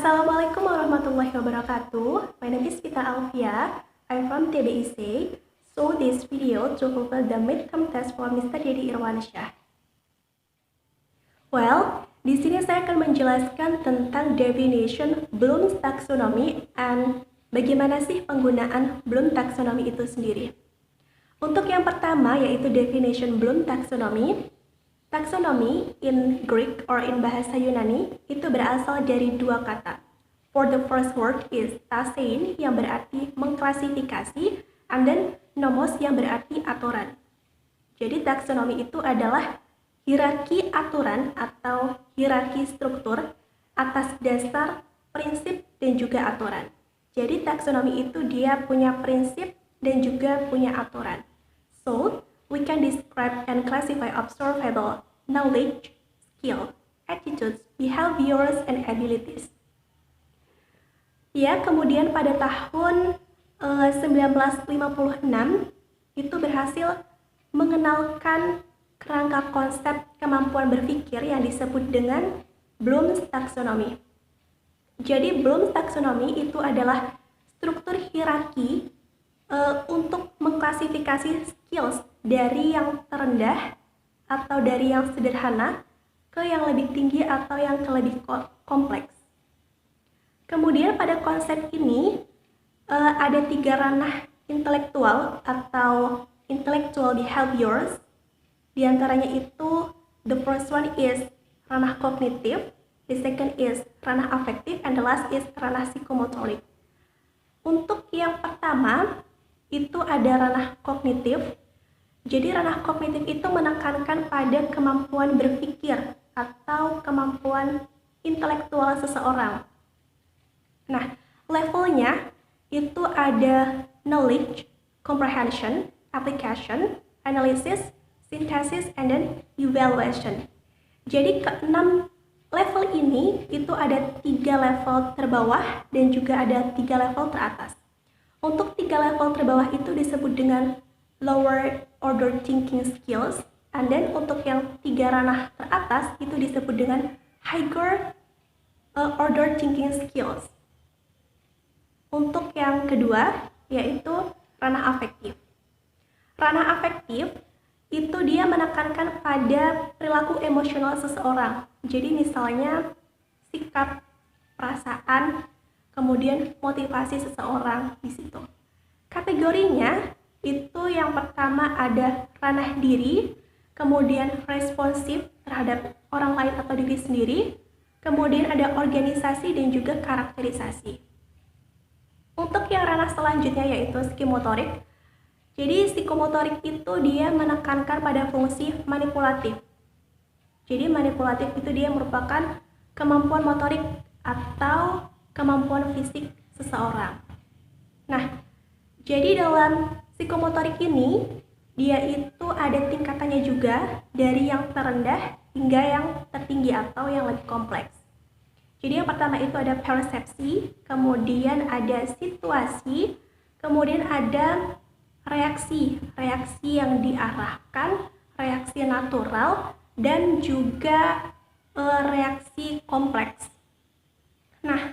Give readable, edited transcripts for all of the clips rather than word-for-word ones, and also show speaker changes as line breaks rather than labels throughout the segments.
Assalamualaikum warahmatullahi wabarakatuh. My name is Vita Alfia. I'm from TBIC. So this video to fulfill the midterm test for Mr. Dedi Irwansyah. Well, di sini saya akan menjelaskan tentang definition Bloom's taxonomy and bagaimana sih penggunaan Bloom taxonomy itu sendiri. Untuk yang pertama yaitu definition Bloom taxonomy. Taxonomy in Greek or in bahasa Yunani itu berasal dari dua kata. For the first word is tasein yang berarti mengklasifikasi, and then nomos yang berarti aturan. Jadi taksonomi itu adalah hierarki aturan atau hierarki struktur atas dasar prinsip dan juga aturan. Jadi taksonomi itu dia punya prinsip dan juga punya aturan. So, we can describe and classify observable knowledge, skill, attitudes, behaviors, and abilities. Ya, kemudian pada tahun 1956 itu berhasil mengenalkan kerangka konsep kemampuan berpikir yang disebut dengan Bloom's taxonomy. Jadi Bloom's taxonomy itu adalah struktur hierarki untuk mengklasifikasi skills dari yang terendah atau dari yang sederhana ke yang lebih tinggi atau yang lebih kompleks. Kemudian pada konsep ini ada tiga ranah intelektual atau intellectual behaviors. Di antaranya itu the first one is ranah kognitif, the second is ranah afektif, and the last is ranah psikomotorik. Untuk yang pertama itu ada ranah kognitif. Jadi ranah kognitif itu menekankan pada kemampuan berpikir atau kemampuan intelektual seseorang. Nah, levelnya itu ada knowledge, comprehension, application, analysis, synthesis, and then evaluation. Jadi keenam level ini itu ada 3 level terbawah dan juga ada 3 level teratas. Untuk 3 level terbawah itu disebut dengan lower order thinking skills, and then untuk yang 3 ranah teratas itu disebut dengan higher order thinking skills. Untuk yang kedua yaitu ranah afektif. Ranah afektif itu dia menekankan pada perilaku emosional seseorang. Jadi misalnya sikap, perasaan, kemudian motivasi seseorang di situ. Kategorinya itu yang pertama ada ranah diri, kemudian responsif terhadap orang lain atau diri sendiri, kemudian ada organisasi dan juga karakterisasi. Untuk yang ranah selanjutnya yaitu psikomotorik. Jadi psikomotorik itu dia menekankan pada fungsi manipulatif. Jadi manipulatif itu dia merupakan kemampuan motorik atau kemampuan fisik seseorang. Nah, jadi dalam psikomotorik ini, dia itu ada tingkatannya juga dari yang terendah hingga yang tertinggi atau yang lebih kompleks. Jadi yang pertama itu ada persepsi, kemudian ada situasi, kemudian ada reaksi yang diarahkan, reaksi natural, dan juga reaksi kompleks. Nah,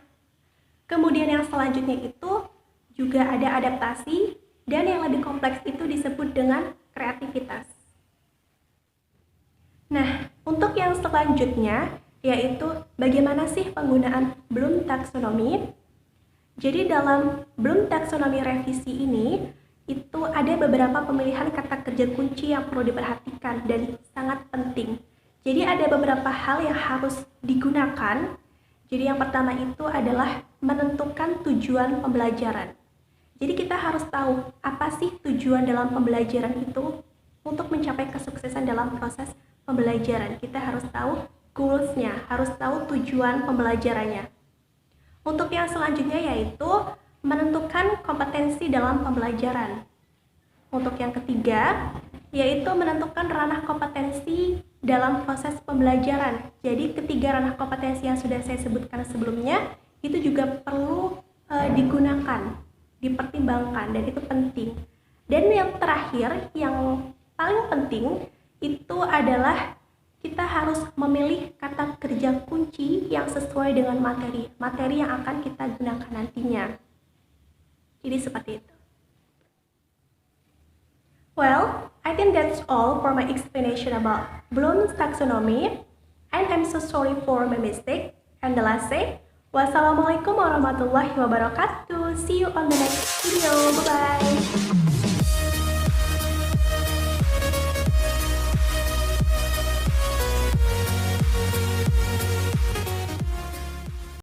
kemudian yang selanjutnya itu juga ada adaptasi, dan yang lebih kompleks itu disebut dengan kreativitas. Nah, untuk yang selanjutnya yaitu bagaimana sih penggunaan Bloom taxonomy. Jadi dalam Bloom taxonomy revisi ini itu ada beberapa pemilihan kata kerja kunci yang perlu diperhatikan dan sangat penting. Jadi ada beberapa hal yang harus digunakan. Jadi yang pertama itu adalah menentukan tujuan pembelajaran. Jadi kita harus tahu apa sih tujuan dalam pembelajaran itu. Untuk mencapai kesuksesan dalam proses pembelajaran, kita harus tahu goals-nya, harus tahu tujuan pembelajarannya. Untuk yang selanjutnya yaitu menentukan kompetensi dalam pembelajaran. Untuk yang ketiga yaitu menentukan ranah kompetensi dalam proses pembelajaran. Jadi ketiga ranah kompetensi yang sudah saya sebutkan sebelumnya itu juga perlu digunakan, dipertimbangkan, dan itu penting. Dan yang terakhir, yang paling penting itu adalah kita harus memilih kata kerja kunci yang sesuai dengan materi yang akan kita gunakan nantinya. Jadi seperti itu. Well, I think that's all for my explanation about Bloom's taxonomy, and I'm so sorry for my mistake. And the last say, wassalamualaikum warahmatullahi wabarakatuh. See you on the next video. Bye-bye.